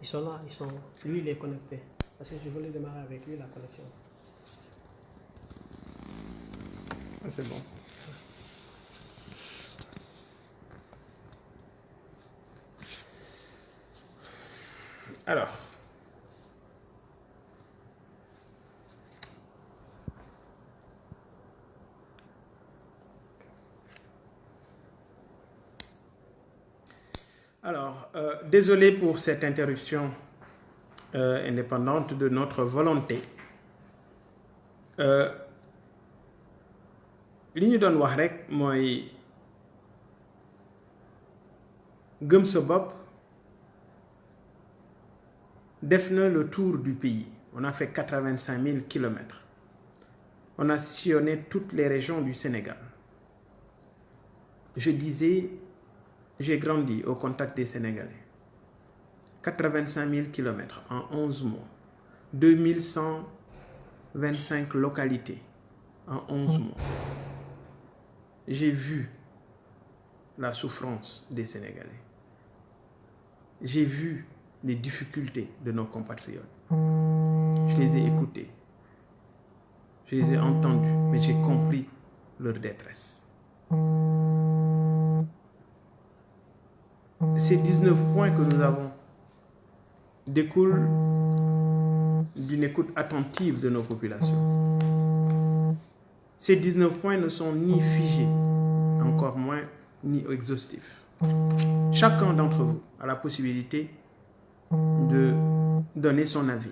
Ils sont là, ils sont... Lui, il est connecté. Parce que je voulais démarrer avec lui la connexion. Ah, c'est bon. Alors. Désolé pour cette interruption indépendante de notre volonté. Li ñu doon wax rek mooy gëm sa bopp def na le tour du pays. On a fait 85 000 kilomètres. On a sillonné toutes les régions du Sénégal. Je disais, j'ai grandi au contact des Sénégalais. 85 000 kilomètres en 11 mois. 2125 localités en 11 mois. J'ai vu la souffrance des Sénégalais. J'ai vu les difficultés de nos compatriotes. Je les ai écoutés. Je les ai entendus, mais j'ai compris leur détresse. Ces 19 points que nous avons découlent d'une écoute attentive de nos populations. Ces 19 points ne sont ni figés, encore moins ni exhaustifs. Chacun d'entre vous a la possibilité de donner son avis,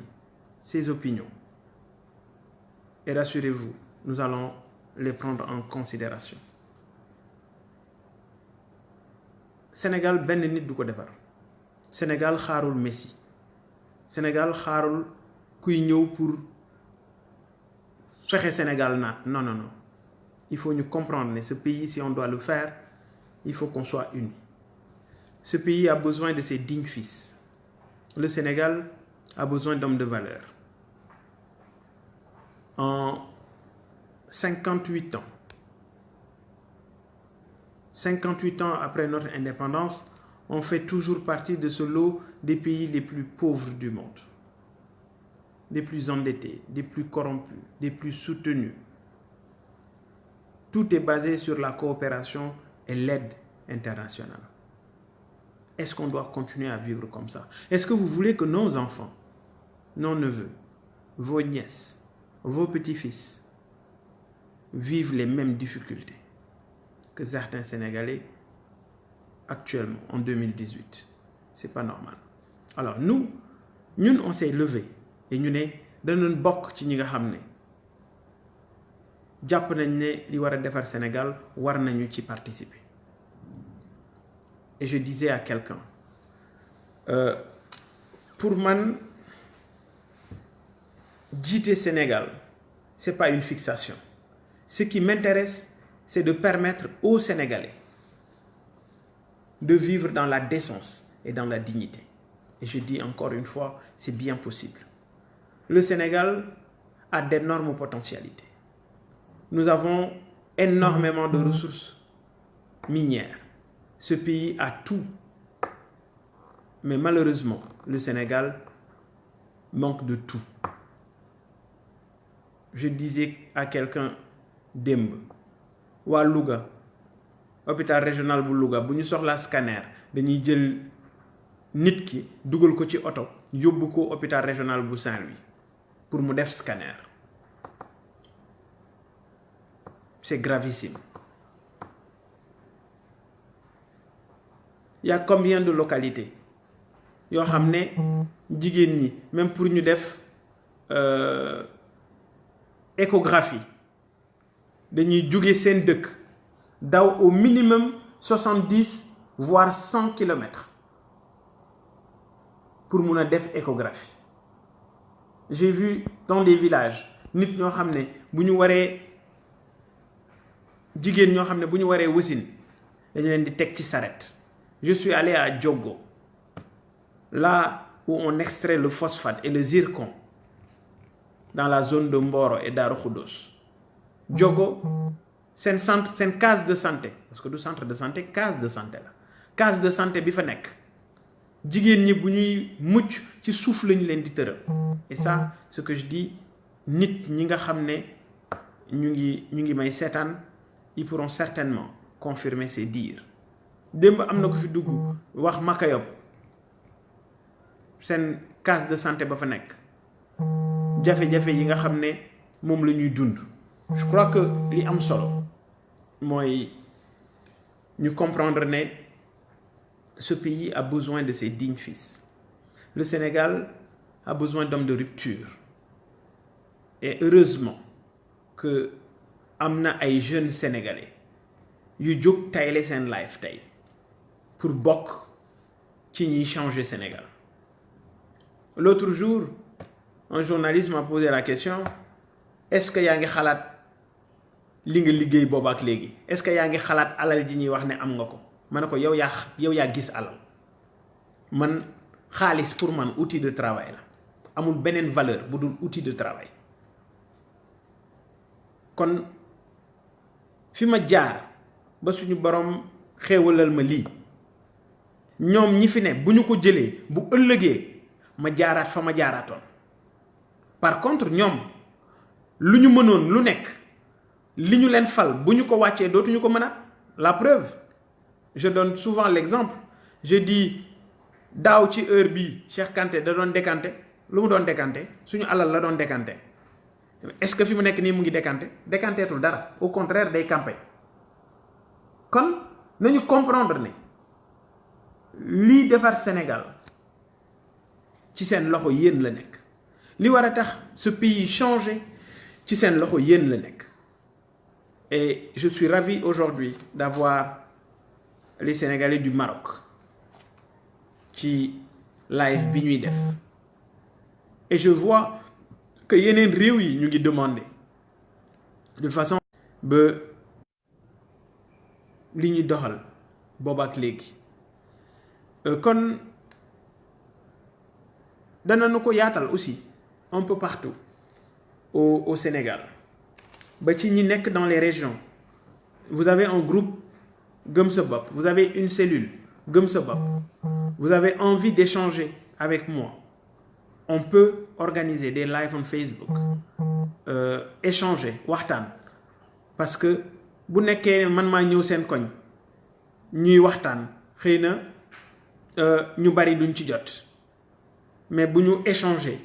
ses opinions. Et rassurez-vous, nous allons les prendre en considération. Sénégal benn nit du ko defar. Sénégal xaarul Messi. Sénégal xaarul kuy ñëw pour fexe Sénégal naat. Non, non, non. Il faut nous comprendre que ce pays, si on doit le faire, il faut qu'on soit unis. Ce pays a besoin de ses dignes fils. Le Sénégal a besoin d'hommes de valeur. En 58 ans après notre indépendance, on fait toujours partie de ce lot des pays les plus pauvres du monde, des plus endettés, des plus corrompus, des plus soutenus. Tout est basé sur la coopération et l'aide internationale. Est-ce qu'on doit continuer à vivre comme ça? Est-ce que vous voulez que nos enfants, nos neveux, vos nièces, vos petits-fils vivent les mêmes difficultés que certains Sénégalais actuellement, en 2018? C'est pas normal. Alors nous, on s'est levé et nous ne dañu bokk ci ñi nga xam ne jàpp nañ ne li war a defar Sénégal war nañu ci participer. Et je disais à quelqu'un, pour man, jiite Sénégal, c'est pas une fixation. Ce qui m'intéresse, c'est de permettre aux Sénégalais de vivre dans la décence et dans la dignité. Et je dis encore une fois, c'est bien possible. Le Sénégal a d'énormes potentialités. Nous avons énormément de ressources minières. Ce pays a tout. Mais malheureusement, le Sénégal manque de tout. Je disais à quelqu'un démb, waa Louga, hôpital régional bu Louga, bu ñu soxlaa scanner dañuy jël nit ki dugal ko ci oto yóbbu ko hôpital régional bu Saint-Louis pour mu def scanner. C'est gravissime. Il y a combien de localités yoo xam ne jigéen ñi même pour ñu def échographie dañuy jóge seen dëkk daw au minimum 70 voire 100 kilomètres pour mun a def échographie. J'ai vu dans des villages nit ñoo xam ne bu ñu waree jigéen ñoo xam ne bu ñu waree wasin dañu leen di teg ci saret. Je suis allé à Diogo, là où on extrait le phosphate et le zircon dans la zone de Mboro et Darou Khoudoss. Diogo, c'est une case de santé, parce que du centre de santé, case de santé la. Case de santé bi fa nekk jigéen ñi bu ñuy mucc ci suuf lañu leen di tëral. Et ça ce que je dis nit ñi nga xam ne ñu ngi may seetaan ils pourront certainement confirmer ces dires. démb am na ko fi dugg wax Makayop seen case de santé ba fa nekk jafe-jafe yi nga xam ne moom la ñuy dund. Je crois que li am solo mooy ñu comprendre ne ce pays a besoin de ses dignes fils. Le Sénégal a besoin d'hommes de rupture. Et heureusement que am na ay jeunes sénégalais yu jóg tayle seen life tey pour bokk ci ñiy changer Sénégal. L'autre jour un journaliste m'a posé la question: est-ce que yaa ngi xalaat li nga liggéey boobu ak léegi, est-ce que yaa ngi xalaat alal ji ñuy wax ne am nga ko? ma ne ko yow yaa gis alal. Man xaalis pour man outil de travail la, amul beneen valeur bu dul outil de travail. kon fi ma jaar ba suñu borom xéewalal ma lii, ñoom ñi fi ne bu ñu ko jëlee bu ëllëgee ma jaaraat fa ma jaaraatoon. Par contre ñoom lu ñu mënoon lu nekk li ñu leen fal bu ñu ko wàccee dootuñu ko mënaat. La preuve, je donne souvent l'exemple, je dis daaw ci heure bii Cheikh Kanté da doon décanté. Lu mu doon décanté suñu alal la doon décanté. Est-ce que fi mu nekk nii mu ngi décantéetul dara, au contraire day campé. kon nañu comprendre ne lii defar Sénégal ci seen loxo yéen la nekk, li war a tax ce pays changer ci seen loxo yéen la nekk. Et je suis ravi aujourd'hui d'avoir les Sénégalais du Maroc ci live bi ñuy def. Et je vois que yeneen réew yi ñu ngi demander de toute façon ba li ñuy doxal booba ak léegi. kon danañu ko yaatal aussi un peu partout au Sénégal ba ci ñi nekk dans les régions. Vous avez un groupe Gëm Sa Bopp, vous avez une cellule Gëm Sa Bopp, vous avez envie d'échanger avec moi, on peut organiser des lives on Facebook, échanger waxtaan. Parce que bu nekkee man maa ñëw seen koñ ñuy waxtaan xëy na ñu bari duñ ci jot, mais bu ñu échanger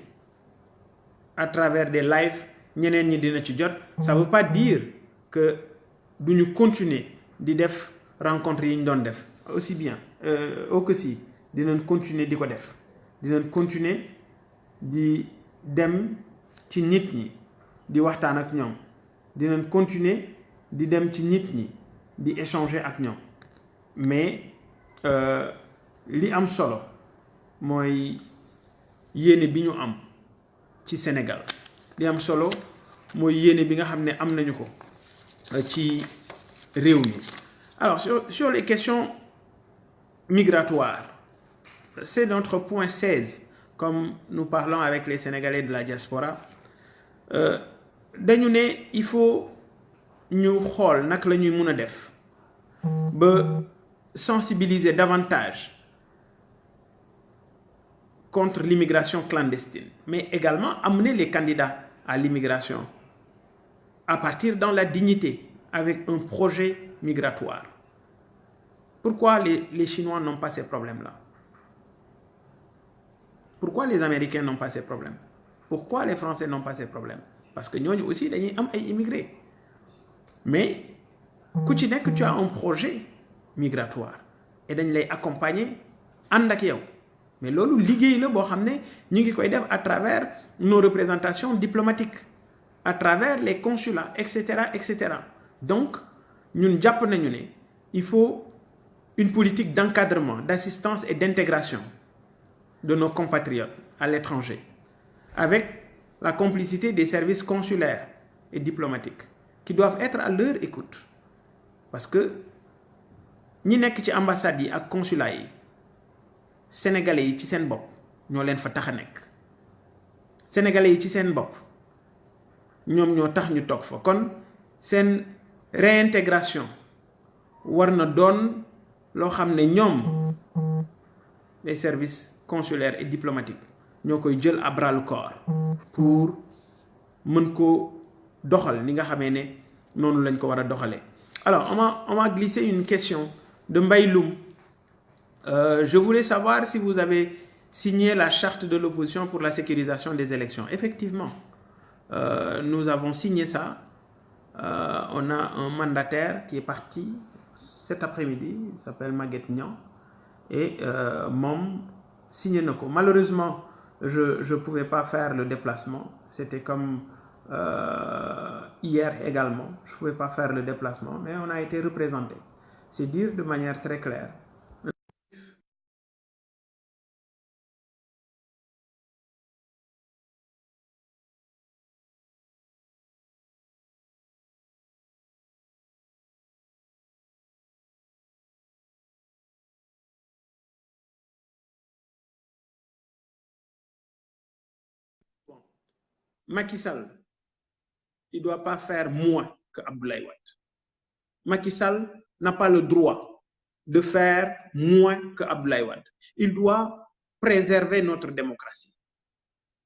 à travers des lives ñeneen ñi dina ci jot. Ça veut pas dire que duñu continuer di def rencontre yi ñu doon def aussi bien que si dinañ continuer di ko def, dinañ continuer di dem ci nit ñi di waxtaan ak ñoom, dinañ continuer di dem ci nit ñi di échanger ak ñoom. Mais li am solo mooy yéene bi ñu am ci Sénégal, li am solo mooy yéene bi nga xam ne am nañu ko ci réew mi. Alors sur les questions migratoires, c'est notre point 16 comme nous parlons avec les Sénégalais de la diaspora. Dañu ne il faut ñu xool naka la ñuy mun a def ba sensibiliser davantage contre l'immigration clandestine, mais également amener les candidats à l'immigration à partir dans la dignité avec un projet migratoire. Pourquoi les Chinois n'ont pas ces problèmes-là? Pourquoi les Américains n'ont pas ces problèmes? Pourquoi les Français n'ont pas ces problèmes? Parce que ñooñu aussi dañuy am ay immigrés. Mais ku ci nekk tu as un projet migratoire et dañ lay accompagner ànd ak yow. Mais loolu liggéey la boo xam ne ñu ngi koy def à travers nos représentations diplomatiques, à travers les consulats, etc., etc. Donc ñun jàpp nañu ne il faut une politique d'encadrement, d'assistance et d'intégration de nos compatriotes à l'étranger, avec la complicité des services consulaires et diplomatiques qui doivent être à leur écoute. Parce que ñi nekk ci ambassades yi ak consulats yi sénégalais yi ci seen bopp ñoo leen fa tax a nekk, sénégalais yi ci seen bopp ñoom ñoo tax ñu toog fa. kon seen réintégration war na doon loo xam ne ñoom les services consulaires et diplomatiques ñoo koy jël à bras le corps pour mën ko doxal ni nga xamee ne noonu lañ ko war a doxalee. Alors on m'a glissé une question de Mbaye Loum. Je voulais savoir si vous avez signé la charte de l'opposition pour la sécurisation des élections. Effectivement, nous avons signé ça. On a un mandataire qui est parti cet après-midi, il s'appelle Maguette Niang, et Mom signé Noko. Malheureusement, je ne pouvais pas faire le déplacement. C'était comme hier également. Je ne pouvais pas faire le déplacement, mais on a été représenté. C'est dire de manière très claire. Macky Sall, il ne doit pas faire moins que Abdoulaye Wade. Macky Sall n'a pas le droit de faire moins que Abdoulaye Wade. Il doit préserver notre démocratie.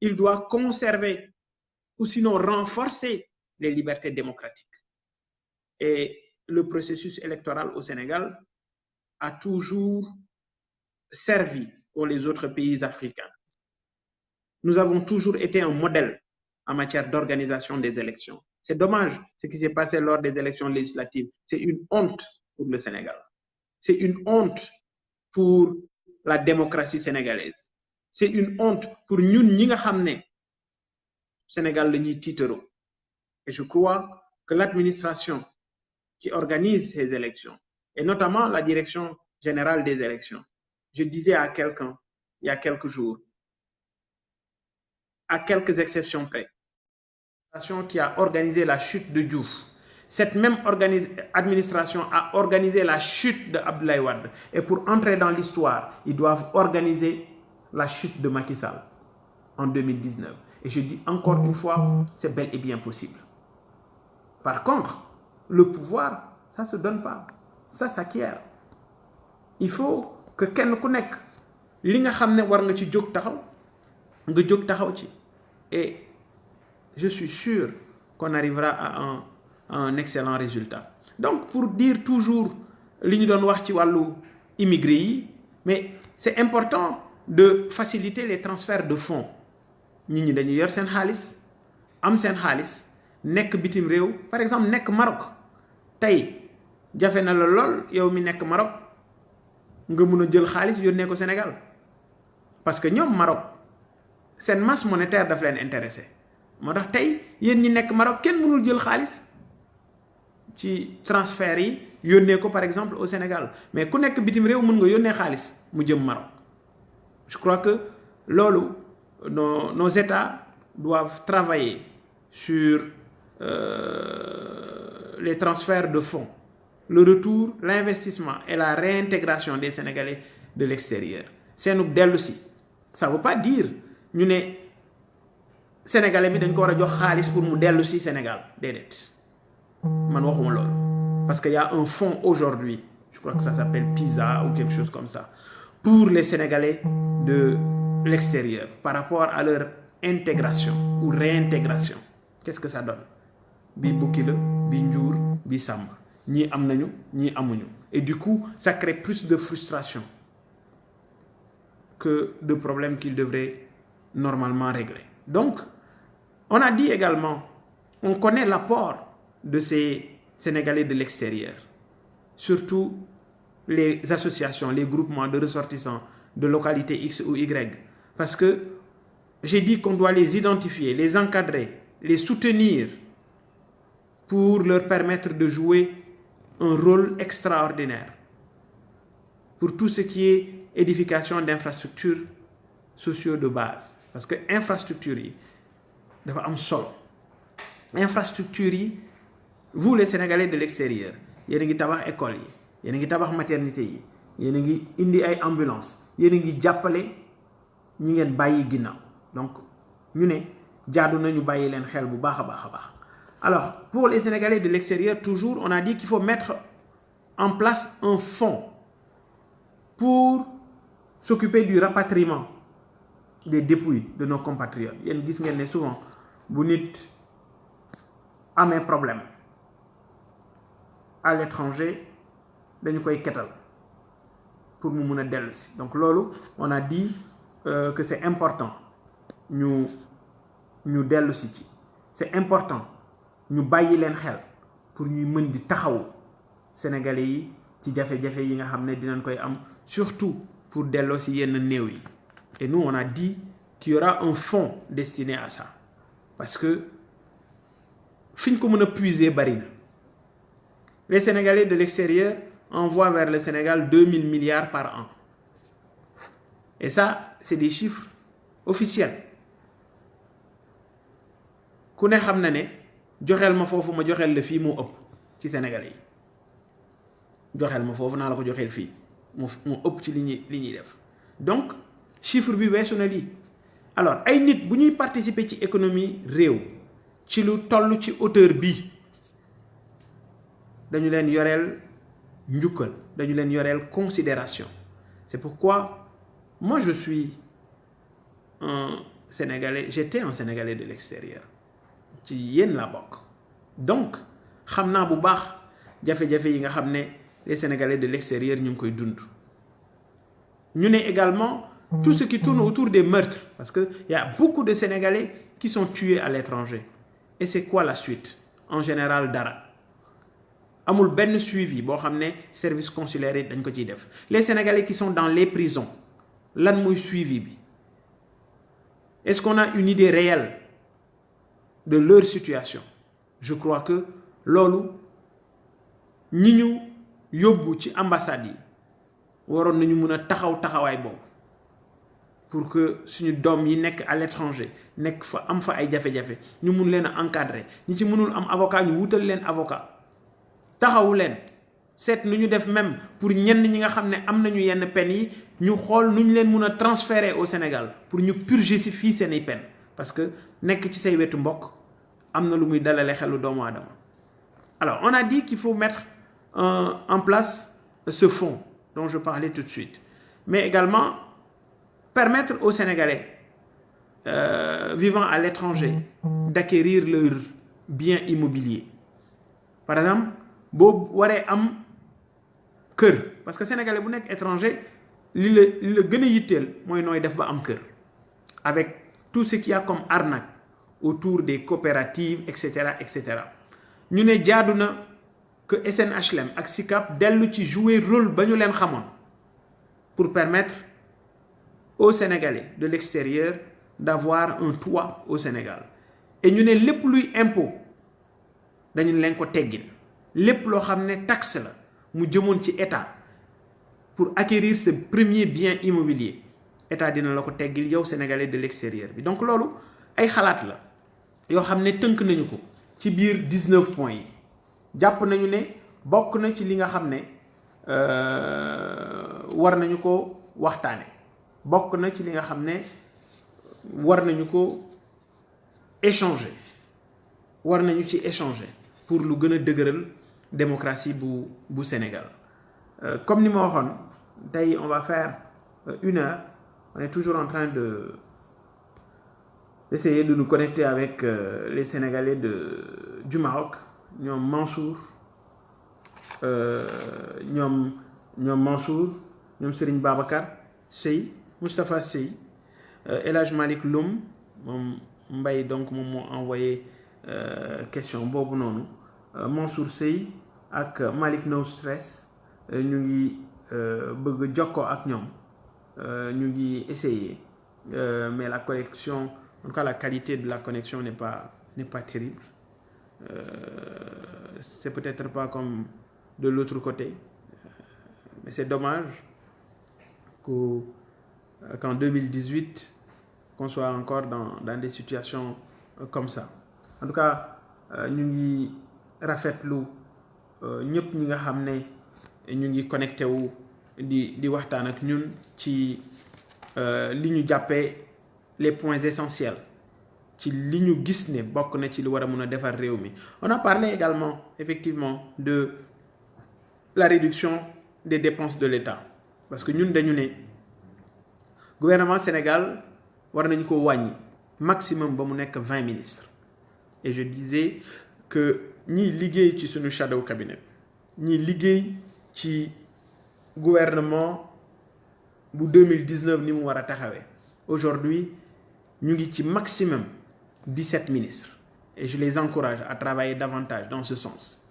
Il doit conserver ou sinon renforcer les libertés démocratiques. Et le processus électoral au Sénégal a toujours servi pour les autres pays africains. Nous avons toujours été un modèle en matière d'organisation des élections. C'est dommage ce qui s'est passé lors des élections législatives. C'est une honte pour le Sénégal. C'est une honte pour la démocratie sénégalaise. C'est une honte pour nous, ñi nga xamné Sénégal la ñuy tiitero. Et je crois que l'administration qui organise ces élections, et notamment la direction générale des élections, je disais à quelqu'un il y a quelques jours, à quelques exceptions près, qui a organisé la chute de Diouf. Cette même administration a organisé la chute de Abdoulaye Wade. Et pour entrer dans l'histoire, ils doivent organiser la chute de Macky Sall en 2019. Et je dis encore une fois, c'est bel et bien possible. Par contre, le pouvoir, ça ne se donne pas. Ça s'acquiert. Il faut que quelqu'un connaisse li nga xamné war nga ci jóg taxaw nga jóg taxaw ci. Et je suis sûr qu'on arrivera à un excellent résultat. Donc, pour dire toujours li ñu doon wax ci wàllu immigré yi, mais c'est important de faciliter les transferts de fonds. Nit ñi dañu yor seen xaalis am seen xaalis nekk bitim réew, par exemple nekk Maroc tey jafe na la lool yow mi nekk Maroc nga mun a jël xaalis yónnee ko Sénégal parce que ñoom Maroc seen masse monétaire daf leen intéressé. moo tax tey yéen ñi nekk Maroc kenn mënul jël xaalis ci transfert yi yónnee ko par exemple au Sénégal mais ku nekk bitim réew mën nga yónnee xaalis mu jëm Maroc. Je crois que loolu nos États doivent travailler sur les transferts de fonds, le retour, l'investissement et la réintégration des Sénégalais de l'extérieur. C'est nous dellu si. Ça ne veut pas dire ñu ne Sénégalais bi dañ ko war a jox xaalis pour mu dellu si Sénégal déedéet man waxuma loolu parce qu'il y a un fonds aujourd'hui, je crois que ça s'appelle PISA ou quelque chose comme ça, pour les Sénégalais de l'extérieur par rapport à leur intégration ou réintégration. Qu'est-ce que ça donne? Bi bukki la bi njuur bi sàmm ñii am nañu ñii amuñu et du coup ça crée plus de frustration que de problèmes qu'ils devraient normalement régler. Donc on a dit également, on connaît l'apport de ces Sénégalais de l'extérieur, surtout les associations, les groupements de ressortissants de localités X ou Y, parce que j'ai dit qu'on doit les identifier, les encadrer, les soutenir pour leur permettre de jouer un rôle extraordinaire pour tout ce qui est édification d'infrastructures sociaux de base. Parce que infrastructures yi dafa am solo. Infrastructures yi, vous les Sénégalais de l'extérieur, yéen a ngi tabax école yi, yéen a ngi tabax maternité yi, yéen a ngi indi ay ambulance, yéen a ngi jàppale ñi ngeen bàyyi ginnaaw. Donc ñu ne jaadu nañu bàyyi leen xel bu baax a baax a baax. Alors pour les Sénégalais de l'extérieur, toujours on a dit qu'il faut mettre en place un fonds pour s'occuper du rapatriement des dépouilles de nos compatriotes. Yéen gis ngeen ne souvent bu nit amee problème à l'étranger dañu koy ketal pour mu mun a dellu si. Donc loolu on a dit que c'est important ñu dellu si ci. C'est important ñu bàyyi leen xel pour ñuy mën di taxawu sénégalais yi ci jafe-jafe yi nga xam ne dinañ koy am surtout pour delloo si yenn néew yi. Et nous on a dit qu'il y aura un fonds destiné à ça parce que fi ñu ko mën a puiser bari na. Les Sénégalais de l'extérieur envoient vers le Sénégal 2000 milliards par an et ça c'est des chiffres officiels. Ku ne xam na ne joxeel ma foofu ma joxeel la fii moo ëpp ci Sénégalais yi joxeel ma foofu naa la ko joxeel fii moo ëpp ci li ñuy def donc chiffre bi weesu na lii. Alors ay nit bu ñuy participer ci économie réew ci lu toll ci hauteur bii dañu leen yoreel njukkal dañu leen yoreel considération. C'est pourquoi moi je suis un Sénégalais, j'étais un Sénégalais de l'extérieur ci yéen la bokk donc xam naa bu baax jafe-jafe yi nga xam ne les Sénégalais de l'extérieur ñu ngi koy dund. ñu ne également tout ce qui tourne autour des meurtres parce que il y a beaucoup de Sénégalais qui sont tués à l'étranger et c'est quoi la suite? En général dara amul benn suivi boo xam ne service consulaire yi dañ ko ciy def. Les Sénégalais qui sont dans les prisons lan mooy suivi bi? Est-ce qu'on a une idée réelle de leur situation? Je crois que loolu ñi ñu yóbbu ci ambassade yi waroon nañu mën a taxawaay boobu pour que suñu doom yi nekk à l'étranger nekk fa am fa ay jafe-jafe ñu mun leen a encadrer. ñi ci mënul am avocat ñu wutal leen avocat taxawu leen seet nu ñu def même pour ñenn ñi nga xam ne am nañu yenn peine yi ñu xool nu ñu leen mun a transférer au Sénégal pour ñu purger si fii seeni peine parce que nekk ci say wetu mbokk am na lu muy dalale xelu doomu aadama. Alors on a dit qu'il faut mettre en place ce fonds dont je parlais tout de suite mais également permettre aux Sénégalais vivant à l'étranger d'acquérir leurs biens immobiliers. Par exemple boo waree am kër parce que Sénégalais bu nekk étranger li la gën a yitteel mooy nooy def ba am kër avec tout ce qu'il y a comme arnaque autour des coopératives etc. ñu ne jaadu na que SNHLM ak SICAP dellu ci jouer rôle ba ñu leen xamoon pour permettre aux Sénégalais de l'extérieur d'avoir un toit au Sénégal et ñu ne lépp luy impôt dañu leen ko teggil lépp loo xam ne taxe la mu jëmoon ci état pour acquérir ce premier bien immobilier état dina la ko teggil yow Sénégalais de l'extérieur bi. Donc loolu ay xalaat la yoo xam ne tënk nañu ko ci biir 19 points yi jàpp nañu ne bokk na ci li nga xam ne war nañu ko waxtaane bokk na ci li nga xam ne war nañu ko échanger war nañu ci échanger pour lu gën a dëgëral démocratie bu Sénégal. Comme ni ma waxoon tey on va faire 1 heure. On est toujours en train d'essayer de nous connecter avec les Sénégalais du Maroc. ñoom Mansour ñoom Serigne Babacar Sey Moustapha Sey El Hadj Malick Loum moom Mbaye donc moom moo envoyé question boobu noonu Mansour Sey ak Malick No Stress ñu ngi bëgg jokkoo ak ñoom ñu ngi essayer mais la connexion en tout cas la qualité de la connexion n'est pas terrible. C'est peut-être pas comme de l'autre côté mais c'est dommage qu'en 2018 qu'on soit encore dans des situations comme ça. En tout cas ñu ngi rafetlu ñëpp ñi nga xam ne ñu ngi connecté wu di waxtaan ak ñun ci li ñu jàppee les points essentiels ci li ñu gis ne bokk na ci li war a mën a defar réew mi. On a parlé également effectivement de la réduction des dépenses de l'État parce que ñun dañu ne gouvernement Sénégal war nañu ko wàññi maximum ba mu nekk 20 ministres et je disais que ñiy liggéey ci suñu shadow cabinet ñiy liggéey ci gouvernement bu 2019 ni mu war a taxawee aujourd'hui ñu ngi ci maximum 17 ministres et je les encourage à travailler davantage dans ce sens.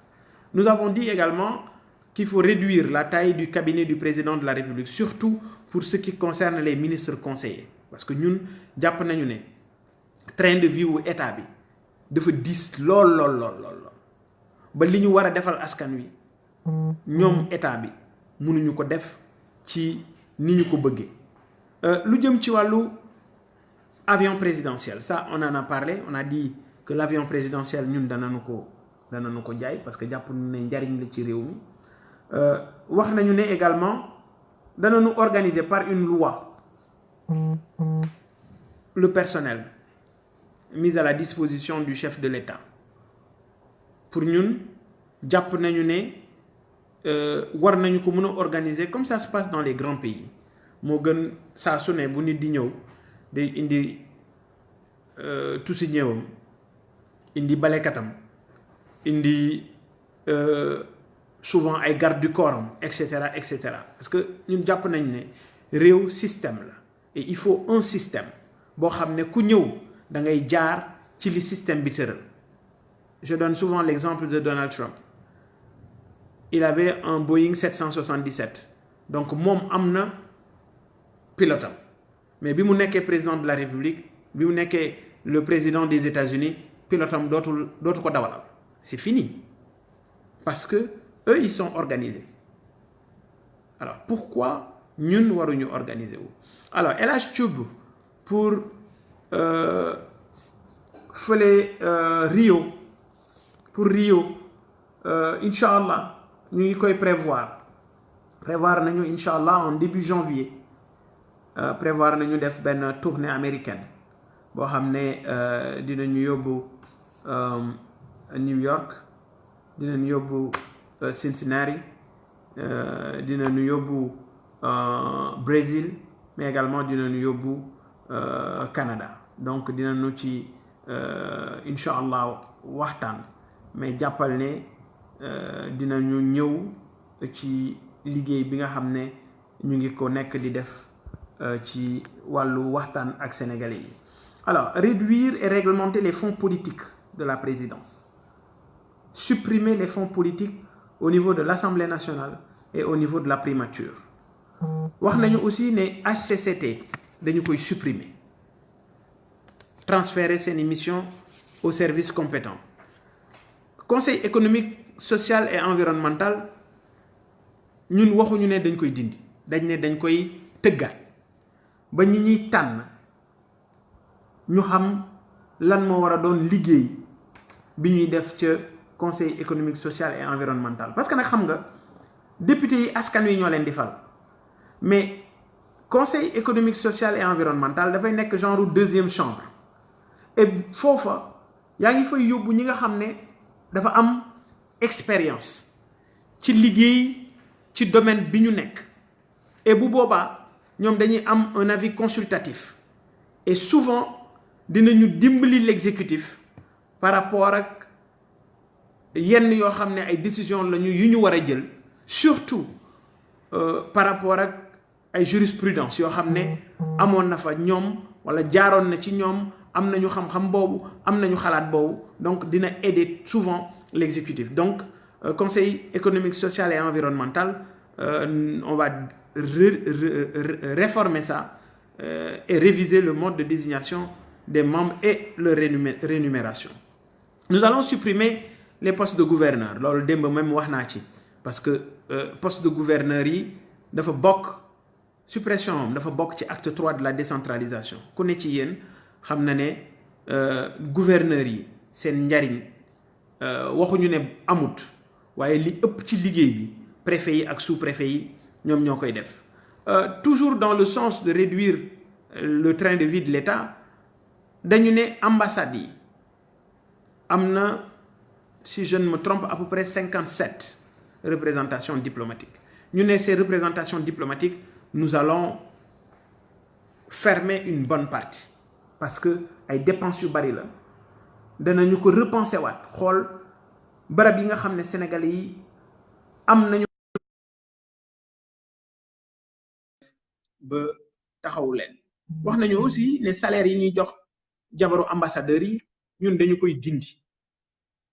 Nous avons dit également qu'il faut réduire la taille du cabinet du président de la République, surtout pour ce qui concerne les ministres conseillers. Parce que ñun jàpp nañu ne train de vie wu état bi dafa diis lool ba li ñu war a defal askan wi ñoom état bi mënuñu ko def ci ni ñu ko bëggee. Lu jëm ci wàllu avion présidentiel, ça on en a parlé, on a dit que l'avion présidentiel ñun danañu ko jaay parce que jàpp nañu ne njariñ la ci réew mi. Wax nañu ne également danañu organiser par une loi le personnel mis à la disposition du chef de l'État. Pour ñun jàpp nañu ne war nañu ko mën a organiser comme ça se passe dans les grands pays moo gën saa su ne bu nit di ñëw day indi tusi ñëwam indi balekatam indi souvent ay garde du corps am et cetera parce que ñun jàpp nañ ne réew système la et il faut un système boo xam ne ku ñëw da ngay jaar ci li système bi tëral. Je donne souvent l'exemple de Donald Trump. Il avait un Boeing 777 donc moom am na pilote am mais bi mu nekkee président de la République bi mu nekkee le président des États-Unis pilote am dootu ko dawalal. C'est fini parce que eux ils sont organisés. Alors pourquoi ñun waruñu organiser wu. Alors El Hadj Thioub pour Rio incha allah ñu ngi koy prévoir nañu incha allah en début janvier prévoir nañu def benn tournée américaine boo xam ne dinañu yóbbu New York dinañu yóbbu Cincinnati dinañu yóbbu Brésil mais également dinañu yóbbu Canada donc dinañu ci incha allah waxtaan mais jàppal ne dinañu ñëw ci liggéey bi nga xam ne ñu ngi ko nekk di def ci wàllu waxtaan ak sénégalais yi. Alors réduire et réglementer les fonds politiques de la présidence, supprimer les fonds politiques au niveau de l'Assemblée nationale et au niveau de la primature. Wax nañu aussi ne HCCT dañu koy supprimer, transférer seen mission aux services compétents. Conseil économique, social et environnemental ñun waxuñu ne dañ koy dindi dañ ne dañ koy tëggaat ba ñi ñuy tànn ñu xam lan moo war a doon liggéey bi ñuy def ca conseil économique, social et environnemental. Parce que nag xam nga député yi askan wi ñoo leen di fal mais conseil économique, social et environnemental dafay nekk genre deuxième chambre et foofa yaa ngi fay yóbbu ñi nga xam ne dafa am expérience ci liggéey ci domaine bi ñu nekk et bu boobaa ñoom dañuy am un avis consultatif et souvent dinañu dimbali l'exécutif par rapport ak yenn yoo xam ne ay décisions lañu yu ñu war a jël surtout par rapport ak ay jurisprudence yoo xam ne amoon na fa ñoom wala jaaroon na ci ñoom am nañu xam-xam boobu am nañu xalaat boobu donc dina aider souvent l'exécutif. Donc conseil économique, social et environnemental on va réformer ça et réviser le mode de désignation des membres et leur rémunération. Nous allons supprimer les postes de gouverneur loolu démb même wax naa ci parce que poste de gouverneur yi dafa bokk suppression am dafa bokk ci acte 3 de la décentralisation ku ne ci yéen xam na ne gouverneur yi seen njariñ waxuñu ne amut waaye li ëpp ci liggéey bi préfet yi ak sous-préfet yi ñoom ñoo koy def toujours dans le sens de réduire le train de vie de l'État dañu ne ambassades yi am na si je ne me trompe à peu près 57 représentations diplomatiques ñu ne ces représentations diplomatiques nous allons fermer une bonne partie parce que ay dépenses yu bari la danañu ko repenser waat xool barab yi nga xam ne Sénégalais yi am nañu ba taxawu leen. wax nañu aussi ne salaires yi ñuy jox jabaru ambassadeurs yi ñun dañu koy dindi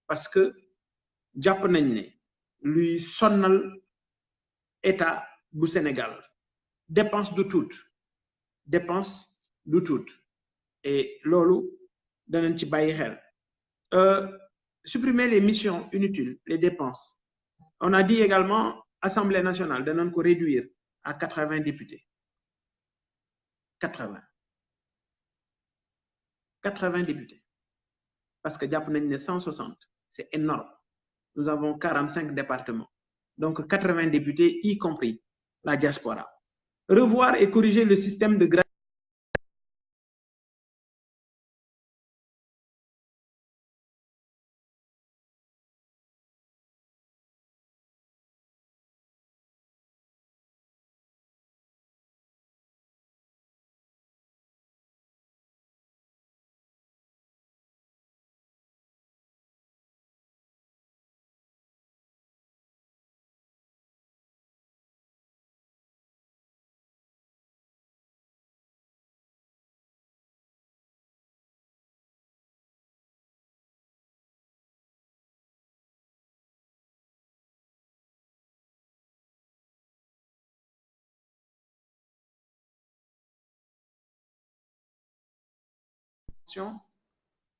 parce que jàpp nañ ne luy sonnal état bu Sénégal dépense du tout et loolu danañ ci bàyyi xel. Supprimer les missions inutiles, les dépenses. On a dit également Assemblée nationale danañ ko réduire à 80 députés. 80 députés. Parce que jàpp nañ ne 160, c'est énorme. Nous avons 45 départements. Donc 80 députés, y compris la diaspora. Revoir et corriger le système de gratuité.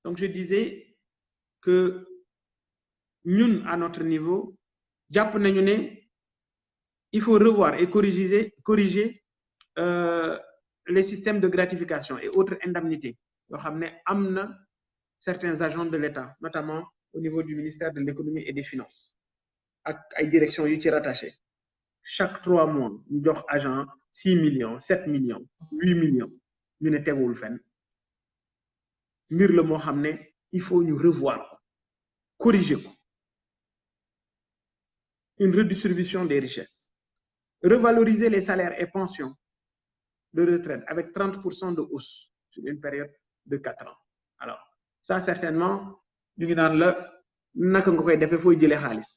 Donc je disais que nous, à notre niveau, jàpp nañu ne il faut revoir et corriger les systèmes de gratification et autres indemnités yoo xam ne am na certains agents de l'État, notamment au niveau du ministère de l'économie et des finances ak ay directions yu ci rattaché. Chaque 3 mois ñu jox agent 6 millions 7 millions 8 millions ñu ne teguwul fenn mbir la moo xam ne il faut ñu revoir ko corriger ko. Une redistribution des richesses, revaloriser les salaires et pensions de retraite avec 30% de hausse sur une période de 4 ans. Alors ça certainement ñu ngi naan la naka nga koy defee fooy jëlee xaalis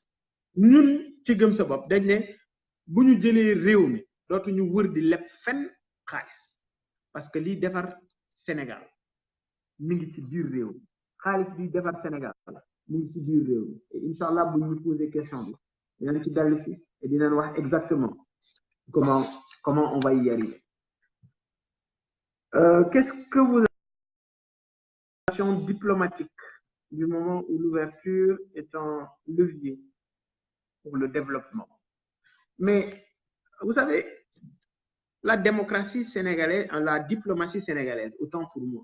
ñun ci gëm sa bopp dañ ne bu ñu jëlee réew mi dootuñu wër di leb fenn xaalis parce que liy defar Sénégal mi ngi ci biir réew mi xaalis bi defar Sénégal mi ngi ci biir réew mi et incha allah bu ñu poser question bi dinañ ci dellu si et dinañ wax exactement comment on va y arriver. Qu'est-ce que vous avez diplomatique du moment où l'ouverture est un levier pour le développement? Mais vous savez, la diplomatie sénégalaise, autant pour moi,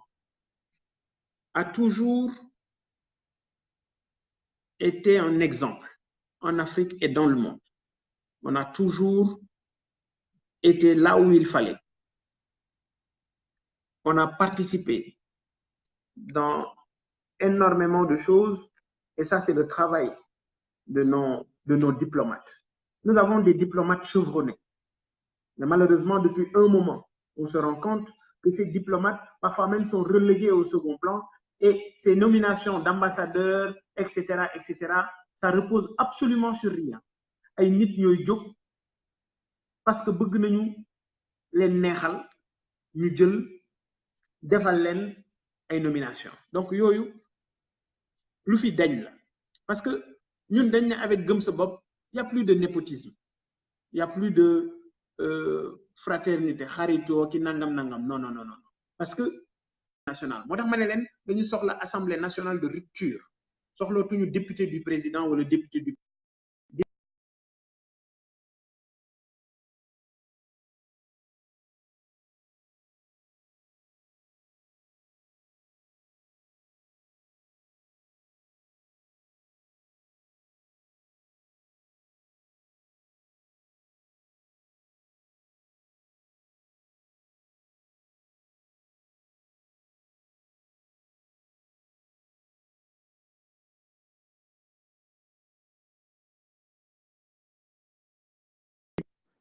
a toujours été un exemple en Afrique et dans le monde. On a toujours été là où il fallait. On a participé dans énormément de choses et ça, c'est le travail de nos diplomates. Nous avons des diplomates chevronnés. Mais malheureusement, depuis un moment, on se rend compte que ces diplomates, parfois même, sont relégués au second plan et ces nominations d'ambassadeurs, etc., ça repose absolument sur rien. Ay nit ñooy jóg parce que bëgg nañu leen neexal ñu jël defal leen ay nomination donc yooyu lu fi dañ la parce que ñun dañ ne avec gëm sa bopp il y a plus de népotisme il y a plus de fraternité xaritoo ki nangam non parce que national moo tax ma ne leen dañu soxla assemblée nationale de rupture soxlootuñu député du président wala député du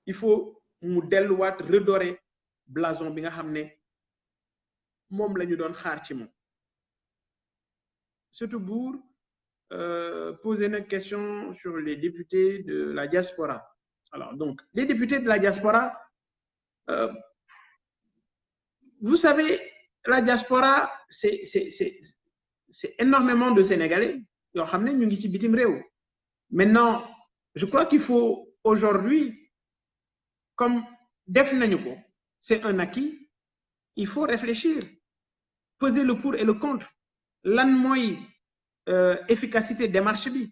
il faut mu delluwaat redorer blason bi nga xam ne moom la ñu doon xaar ci moom surtout Bour poser une question sur les députés de la diaspora. Alors donc les députés de la diaspora, vous savez, la diaspora c'est énormément de Sénégalais yoo xam ne ñu ngi ci bitim réew. Maintenant, je crois qu'il faut aujourd'hui, comme def nañu ko, c'est un acquis, il faut réfléchir, peser le pour et le contre. Lan mooy efficacité démarche bi?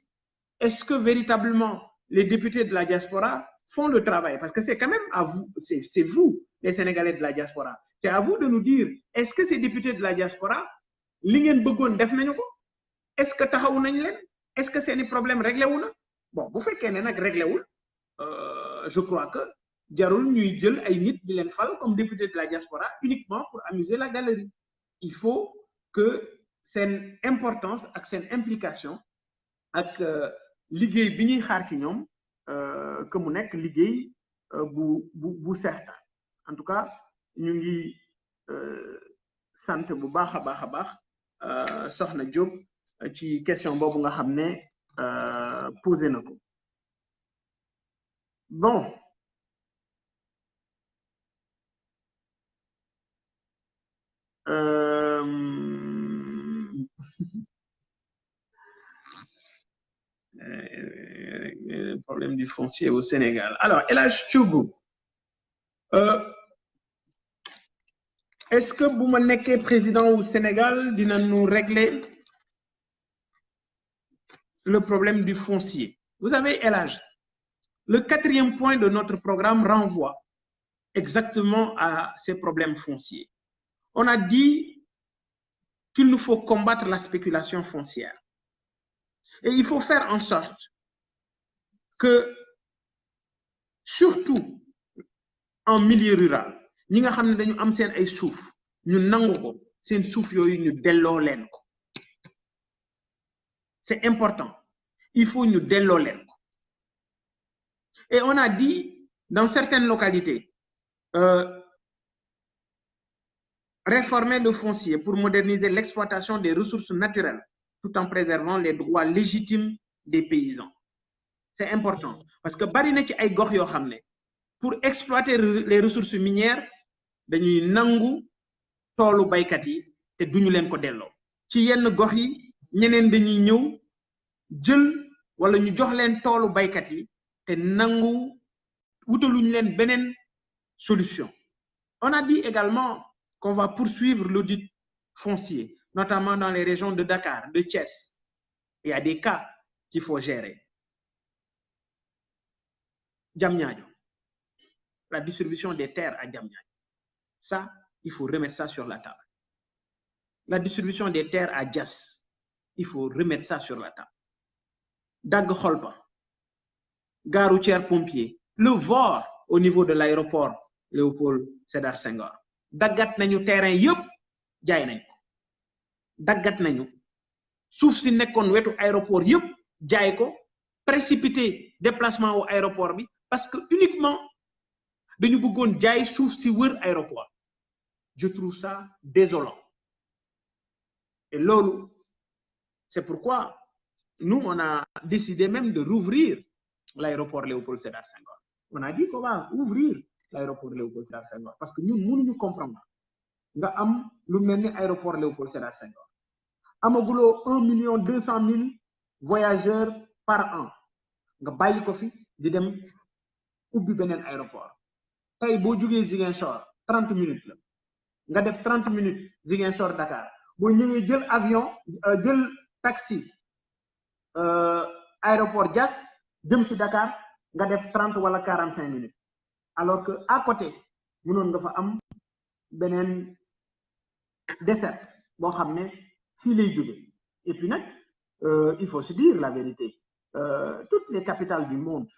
Est-ce que véritablement les députés de la diaspora font le travail? Parce que c'est quand même à vous, c'est vous, les Sénégalais de la diaspora. C'est à vous de nous dire, est-ce que ces députés de la diaspora, li ngeen bëggoon def nañu ko? Est-ce que taxawu nañ leen? Est-ce que seeni problème réglé wu na? Bon, bu fekkee ne nag réglé wul, je crois que jarul ñuy jël ay nit di leen fal comme député de la diaspora uniquement pour amuser la galerie. Il faut que seen importance ak seen implication ak liggéey bi ñuy xaar ci ñoom que mu nekk liggéey bu certain. En tout cas ñu ngi sant bu baax a baax Soxna Diop ci question boobu nga xam ne posé na ko. Bon, le problème du foncier au Sénégal. Alors, El Hadj Thioub, est-ce que bu ma nekkee président au Sénégal dina nous régler le problème du foncier? Vous savez, El Hadj, le 4e point de notre programme renvoie exactement à ces problèmes fonciers. On a dit qu'il nous faut combattre la spéculation foncière. Et il faut faire en sorte que, surtout en milieu rural, ñi nga xam ne dañu am seen ay suuf ñu nangu ko seen suuf yooyu ñu delloo leen ko. C'est important. Il faut ñu delloo leen ko. Et on a dit dans certaines localités réformer le foncier pour moderniser l'exploitation des ressources naturelles tout en préservant les droits légitimes des paysans. C'est important parce que bari na ci ay gox yoo xam ne pour exploiter les ressources minières dañuy nangu toolu baykat yi te duñu leen ko delloo. Ci yenn gox yi ñeneen dañuy ñëw jël wala ñu jox leen toolu baykat yi te nangu wutaluñu leen beneen solution. On a dit également qu'on va poursuivre l'audit foncier, notamment dans les régions de Dakar, de Thiès. Il y a des cas qu'il faut gérer. Diamniadio, la distribution des terres à Diamniadio. Ça, il faut remettre ça sur la table. La distribution des terres à Dias, il faut remettre ça sur la table. Dag Kholpa, gare routière pompier, le VOR au niveau de l'aéroport Léopold Sédar Senghor. Daggat nañu terrain yëpp jaay nañ ko. Daggat nañu suuf si nekkoon wetu aéroport yëpp jaay ko, précipité déplacement au aéroport bi parce que uniquement dañu bëggoon jaay suuf si wër aéroport. Je trouve ça désolant. Et loolu, c'est pourquoi nous, on a décidé même de rouvrir l'aéroport Léopold Sédar Senghor. On a dit qu'on va ouvrir l'aéroport Léopold Sédar Senghor parce que ñun mënuñu comprendre nga am lu mel ni aéroport Léopold Sédar Senghor. Amaguloo 1,2 million voyageurs par an nga bàyyi ko fi di dem ubbi beneen aéroport. Tey boo jugee Ziguinchor 30 minutes la nga def 30 minutes Ziguinchor Dakar boo ñëwee jël avion jël taxi aéroport Diass jëm ci Dakar nga def 30 wala 45 minutes alors que à côté mënoon nga fa am beneen desserte boo xam ne fii lay jóge. Et puis nag il faut se dire la vérité, toutes les capitales du monde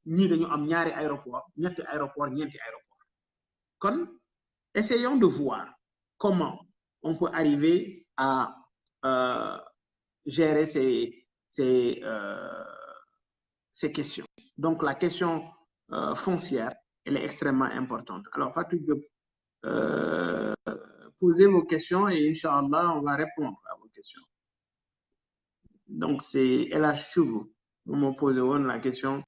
ñii dañu am ñaari aéroport ñetti aéroport ñeenti aéroport. Kon essayons de voir comment on peut arriver à gérer ces questions. Donc la question foncière, elle est extrêmement importante. Alors Fatou Diop poser vos questions et Inch'Allah, on va répondre à vos questions. Donc, c'est El Choubou. Vous me posez la question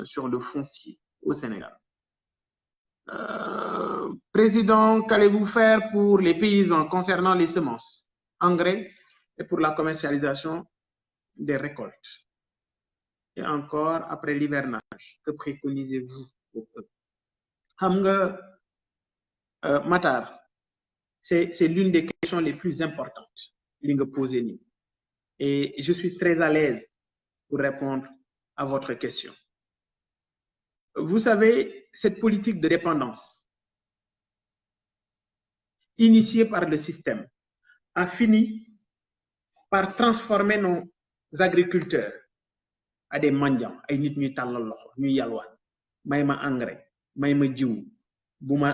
sur le foncier au Sénégal. Président, qu'allez-vous faire pour les paysans concernant les semences, engrais et pour la commercialisation des récoltes? Et encore, après l'hivernage, que préconisez-vous au peuple? Matar, c'est l'une des questions les plus importantes que vous posez. Et je suis très à l'aise pour répondre à votre question. Vous savez, cette politique de dépendance initiée par le système a fini par transformer nos agriculteurs à des mendiants, ay nit ñuy talal loxo ñuy yalwaan may ma engrais may ma jiw bu ma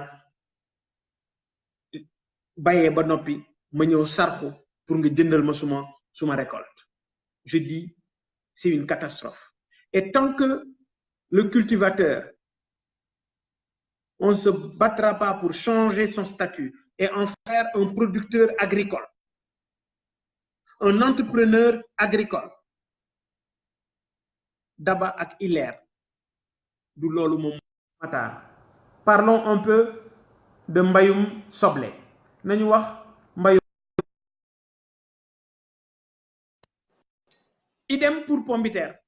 bayee ba noppi ma ñëw sarxu pour nga jëndal ma suma récolte. Je dis, c'est une catastrophe. Et tant que le cultivateur, on ne se battra pas pour changer son statut et en faire un producteur agricole, un entrepreneur agricole, Daba ak Hilaire du loolu moom Matar. Parlons un peu de mbayum soble. Nañu wax mbayum. Idem pour pomme de terre.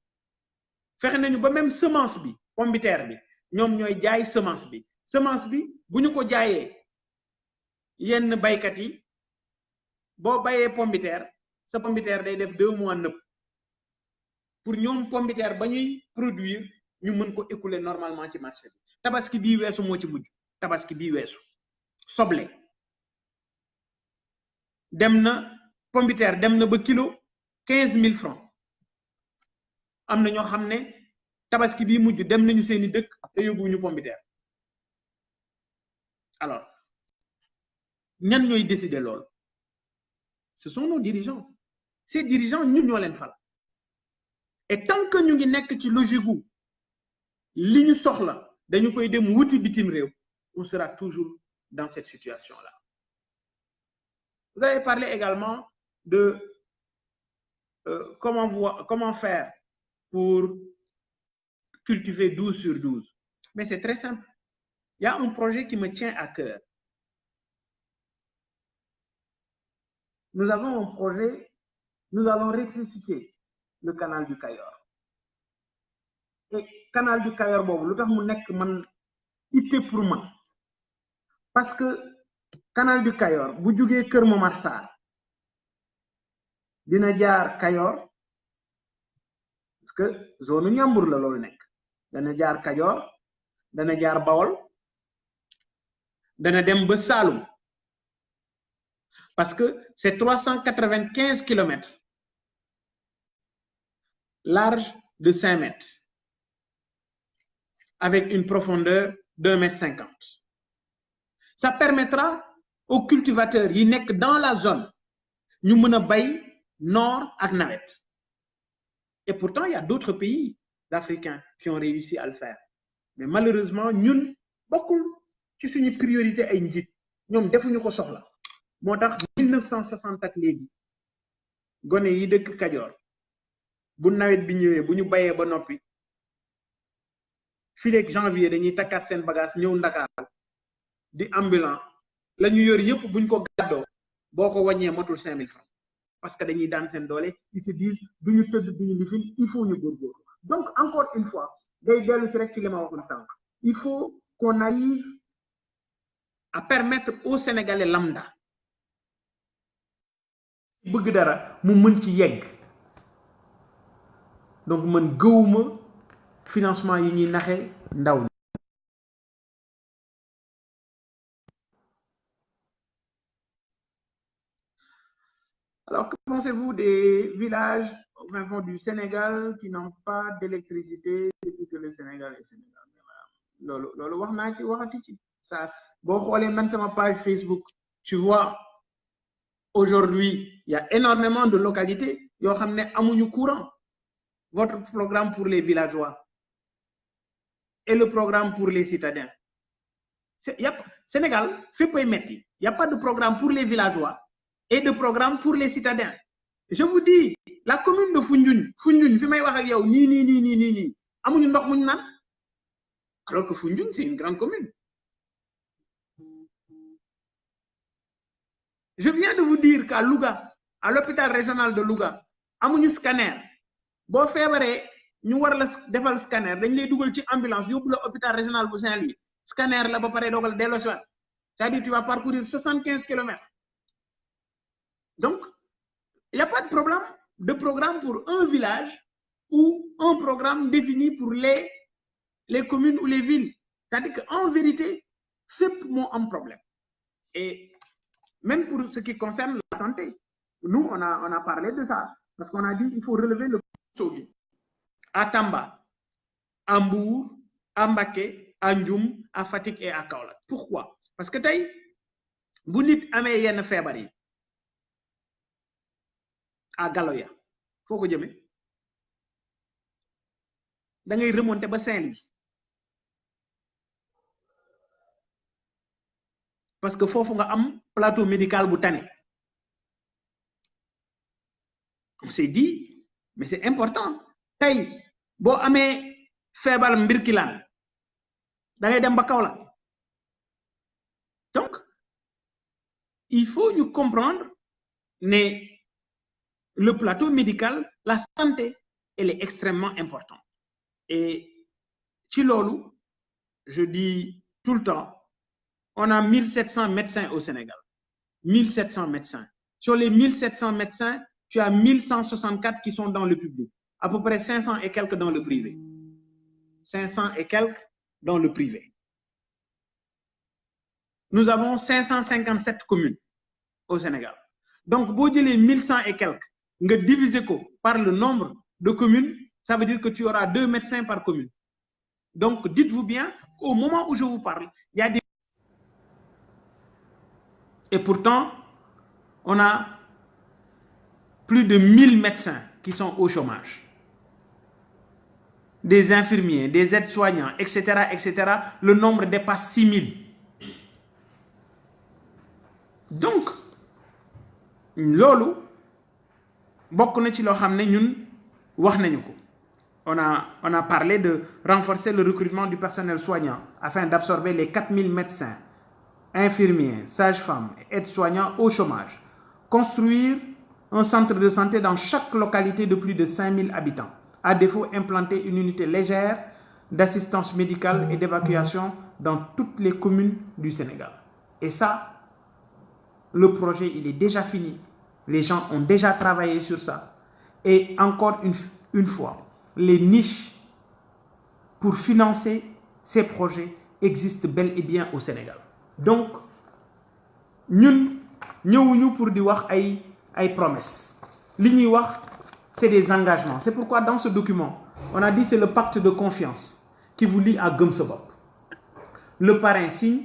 Fexe nañu ba même semence bi pomme de terre bi ñoom ñooy jaay semence bi. Semence bi bu ñu ko jaayee yenn baykat yi boo bayee pomme de terre sa pomme de terre day def 2 mois nëpp pour ñoom pomme de terre ba ñuy produire ñu mën ko écouler normalement ci marché bi. Tabaski bii weesu moo ci mujj. Tabaski bii weesu soble dem na pomme de terre dem na ba kilo 15 000 francs. am na ñoo xam ne tabaski bii mujj dem nañu seeni dëkk te yóbbuwuñu pomme de terre. Alors ñan ñooy décider lool? Ce sont nos dirigeants. Ces dirigeants ñun ñoo leen fal. Et tant que ñu ngi nekk ci logique gu li ñu soxla dañu koy dem wuti bitim réew, on sera toujours dans cette situation-là. Vous avez parlé également de comment faire pour cultiver 12 sur 12. Mais c'est très simple. Il y a un projet qui me tient à cœur. Nous avons un projet, nous allons ressusciter le canal du Cayor. Et canal du Cayor, bon, lu tax mu nekk man ité pour moi. Parce que canal du Cayor, bu jógee Kër Momar Sarr dina jaar Cayor, parce que zone Ñambur la loolu nekk. Dana jaar Kajoor, dana jaar Bawol, dana dem ba Saloum. Parce que c'est 395 km, large de 5 mètres, avec une profondeur d'1,50 m. Ça permettra aux cultivateurs qui sont dans la zone de faire nord ak nawet. Et pourtant, il y a d'autres pays africains qui ont réussi à le faire. Mais malheureusement, nous, beaucoup ci suñu priorité ay njit ñom defuñu ko soxla. Motax 1960 ak légui goné yi dëkk Kajoor bu nawet bi ñëwé bu ñu bayé ba nopi fileeg janvier dañuy takkat seen bagage ñëw Dakar di ambulant lañu yor yépp buñ ko gaddo boko wañé matul 5000 francs parce que dañuy daan seen doolé ils se disent duñu teud duñu lifin il faut ñu gorgor. Donc encore une fois day delu ci rek ci lima waxul sank il faut qu'on arrive à permettre aux Sénégalais lambda bëgg dara mu mën ci yegg. Donc man gëwuma financement yi ñuy naxé ndaw. Alors que pensez-vous des villages au fin fond du Sénégal qui n'ont pas d'électricité depuis que le Sénégal est Sénégal? Lolu wax na ci waxati ci. Ça bo xolé man sama page Facebook, tu vois aujourd'hui, il y a énormément de localités yo xamné amuñu courant. Votre programme pour les villageois et le programme pour les citadins, Sénégal fait pas metti. Il n'y a pas de programme pour les villageois et de programme pour les citadins. Je vous dis, la commune de Foundiougne, fi may wax ak yow nii amuñu ndox muñ naan alors que Foundiougne c'est une grande commune. Je viens de vous dire qu'à Louga, à l'hôpital régional de Louga, amuñu scanner. Boo feebaree ñu war la defal scanner dañ lay dugal ci ambulance yóbbu la hôpital régional bu Saint-Louis scanner la ba pare dogal delloo si waat c'est-à-dire tu vas parcourir 75 kilomètres. Donc il n'y a pas de programme pour un village ou un programme défini pour les communes ou les villes. C'est-à-dire qu'en vérité c'est un problème. Et même pour ce qui concerne la santé, nous on a parlé de ça parce qu'on a dit il faut relever le Sogi à Tamba, à Mbour, à Mbaké, à Ndioum, à Fatick et à Kaolack. Pourquoi? Parce que tey bu nit amee yenn feebar yi à Galoya foo ko jëmee da ngay remonter ba Saint-Louis parce que foofu nga am plateau médical bu tane. On s'est dit mais c'est important tey boo amee feebar mbirkilaan da ngay dem ba Kaolack. Donc il faut ñu comprendre ne le plateau médical, la santé, elle est extrêmement importante. Et ci loolu, je dis tout le temps, on a 1700 médecins au Sénégal. 1700 médecins. Sur les 1700 médecins, tu as 1164 qui sont dans le public. À peu près 500 et quelques dans le privé. 500 et quelques dans le privé. Nous avons 557 communes au Sénégal. Donc, si vous avez 1100 et quelques, vous divisez par le nombre de communes, ça veut dire que tu auras 2 médecins par commune. Donc, dites-vous bien, au moment où je vous parle, il y a des... Et pourtant, on a plus de 1000 médecins qui sont au chômage. Des infirmiers, des aides-soignants, etc., etc. Le nombre dépasse 6000. Donc, lolo, bokk na ci loo xam ne ñun wax nañu ko. On a parlé de renforcer le recrutement du personnel soignant afin d'absorber les 4000 médecins, infirmiers, sages-femmes et aides-soignants au chômage. Construire un centre de santé dans chaque localité de plus de 5000 habitants. À défaut, implanter une unité légère d'assistance médicale et d'évacuation dans toutes les communes du Sénégal. Et ça, le projet, il est déjà fini. Les gens ont déjà travaillé sur ça. Et encore une fois, les niches pour financer ces projets existent bel et bien au Sénégal. Donc, ñun ñëwuñu pour di wax ay promesses. Li ñuy wax, c'est des engagements. C'est pourquoi dans ce document, on a dit c'est le pacte de confiance qui vous lie à Gëm Sa Bopp. Le parrain signe,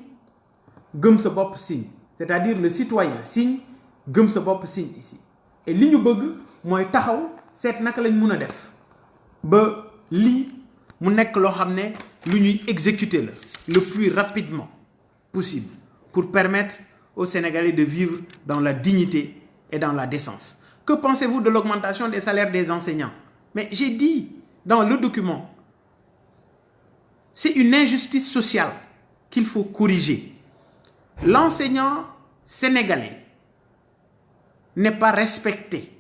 Gëm Sa Bopp signe. C'est-à-dire le citoyen signe, Gëm Sa Bopp signe ici. Et li ñu bëgg mooy taxaw seet naka lañ mun a def ba lii mu nekk loo xam ne lu ñuy exécuter la le plus rapidement possible pour permettre aux Sénégalais de vivre dans la dignité et dans la décence. Que pensez-vous de l'augmentation des salaires des enseignants? Mais j'ai dit dans le document, c'est une injustice sociale qu'il faut corriger. L'enseignant sénégalais n'est pas respecté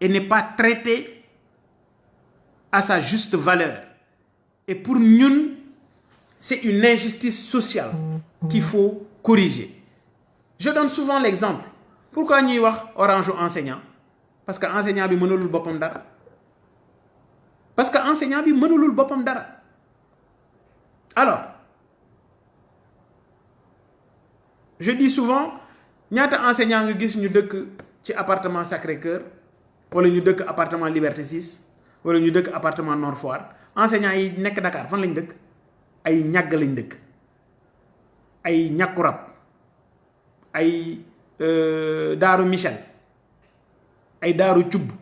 et n'est pas traité à sa juste valeur. Et pour nous, c'est une injustice sociale qu'il faut corriger. Je donne souvent l'exemple. Pourquoi ñuy wax orange enseignant? Parce que enseignant bi mënulul boppam dara. Parce que enseignant bi mënulul boppam dara. Alors, je dis souvent, ñaata enseignant nga gis ñu dëkk ci appartement Sacré-Cœur wala ñu dëkk appartement Liberté 6 wala ñu dëkk appartement Nord Foire. Enseignant yi nekk Dakar fan lañ dëkk? Ay ñàgg lañ dëkk, ay ñàkkurab, ay daaru Michel, ay daaru Cubb,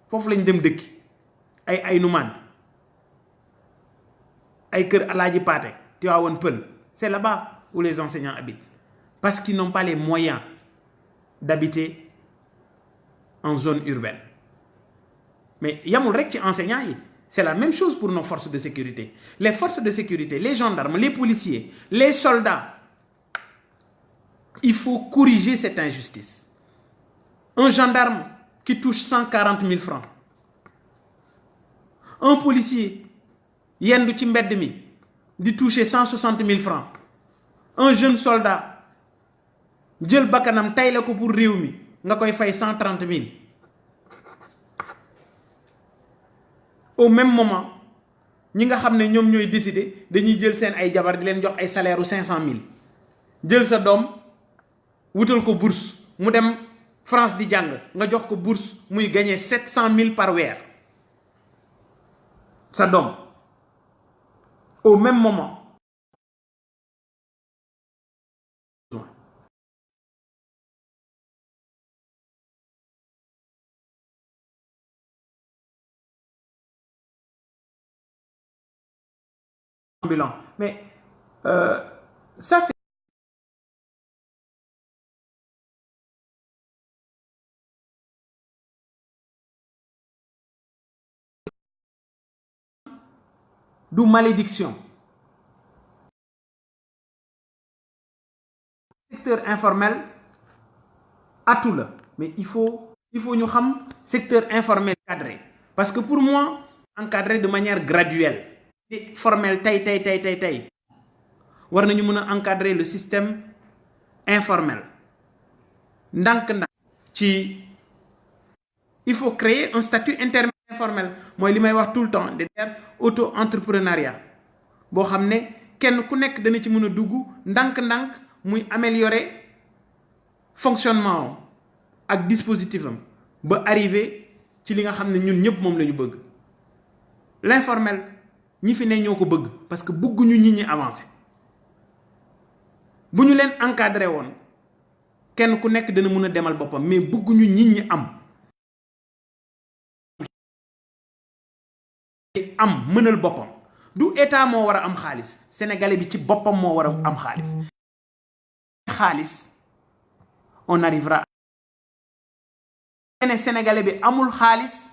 foofu lañ dem dëkki, ay Numaan, ay kër Alaaji Paate, Tivaouane Peulh, c'est là-bas où les enseignants habitent. Parce qu'ils n'ont pas les moyens d'habiter en zone urbaine. Mais yamul rek ci enseignants yi, c'est la même chose pour nos forces de sécurité. Les forces de sécurité, les gendarmes, les policiers, les soldats, il faut corriger cette injustice. Un gendarme qui touche 140 000 francs. Un policier yendu ci mbedd mi di toucher 160 000 francs. Un jeune soldat jël bakkanam tayle ko pour réew mi nga koy fay 130 000. Au même moment ñi nga xam ne ñoom ñooy décider dañuy jël seen ay jabar di leen jox ay salaire u 500 000 jël sa doom wutal ko bourse mu dem France di jàng nga jox ko bourse muy gagner 700 000 par weer sa doom. Au même moment ambulant. Mais ça c'est du malédiction. Secteur informel à tout là, mais il faut ñu xam secteur informel cadré, parce que pour moi encadré de manière graduelle. Formel tey war nañu mën a encadrer le système informel ndànk ci il faut créer un statut intermédiaire informel mooy li may wax tout le temps de auto-entrepreneuriat boo xam ne kenn ku nekk dana ci mën a dugg ndànk muy améliorer fonctionnement ak dispositif am ba arriver ci li nga xam ne ñun ñëpp moom la ñu bëgg. L'informel ñi fi ne ñoo ko bëgg parce que bëgguñu nit ñi avancer. bu ñu leen encadré woon kenn ku nekk dana mën a demal boppam mais bëgguñu nit ñi am mënal boppam. du état moo war a am xaalis sénégalais bi ci boppam moo war a am xaalis on arrivera ne sénégalais bi amul xaalis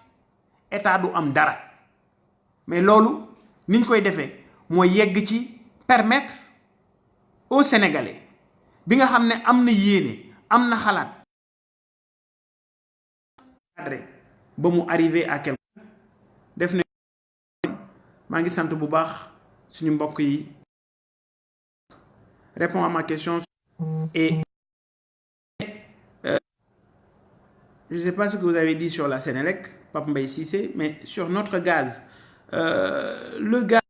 état du am dara mais loolu niñ koy defee mooy yegg ci permettre aux sénégalais bi nga xam ne am na yéene am na xalaat ba mu arriver à quelque def na maa ngi sant bu baax suñu mbokk yi répond à ma question et je ne sais pas ce que vous avez dit sur la Sénélec, Pape Mbaye Cissé, mais sur notre gaz, le gaz,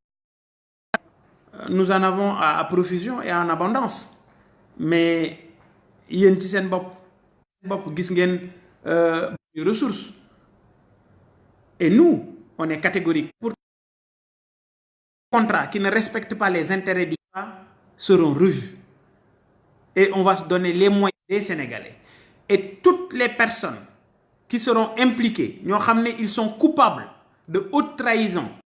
nous en avons à profusion et en abondance. Mais yéen ci seen bopp gis ngeen ressources. Et nous, on est catégorique. Pour les contrats qui ne respectent pas les intérêts du État seront revus. Et on va se donner les moyens des Sénégalais. Et toutes les personnes qui seront impliqués, ñoo xam ne ils sont coupables de haute trahison